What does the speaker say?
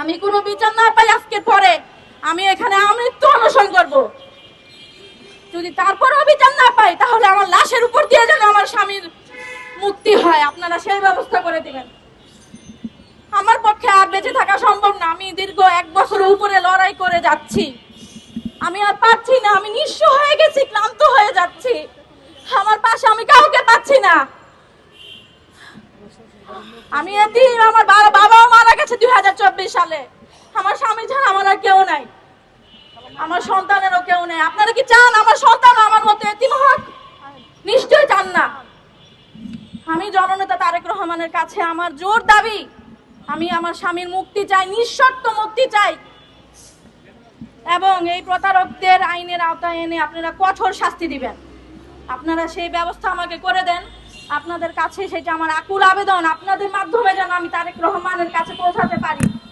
আমি কোনো বিচার না পাই আজকের পরে আমি এখানে আমৃত্যু অনশন করব। যদি তারপরেও বিচার না পাই তাহলে আমার লাশের উপর দিয়ে যেন আমার স্বামীর মুক্তি হয়, আপনারা সেই ব্যবস্থা করে দিবেন। আমার পক্ষে আর বেঁচে থাকা সম্ভব না। আমি দীর্ঘ 1 বছরের উপরে লড়াই করে যাচ্ছি, আমি আর পারছি না। আমি নিঃস্ব হয়ে গেছি, ক্লান্ত হয়ে যাচ্ছি। আমার পাশে আমি কাউকে পাচ্ছি না। আমি এতিম, আমার বাবাও মারা গেছে 2024 সালে। আমার স্বামী ছাড়া আমার আর কেউ নাই, আমার সন্তানেরও কেউ নেই। আপনারা কি চান আমার সন্তান আমার মতো এতিম হোক? নিশ্চয়ই চান না। আমি জননেতা তারেক রহমানের কাছে আমার জোর দাবি, আমি আমার স্বামীর মুক্তি চাই, নিঃশর্ত মুক্তি চাই, এবং এই প্রতারকদের আইনের আওতায় এনে আপনারা কঠোর শাস্তি দিবেন। আপনারা সেই ব্যবস্থা আমাকে করে দেন। আপনাদের কাছে সেটা আমার আকুল আবেদন, আপনাদের মাধ্যমে যেন আমি তারেক রহমানের কাছে পৌঁছাতে পারি।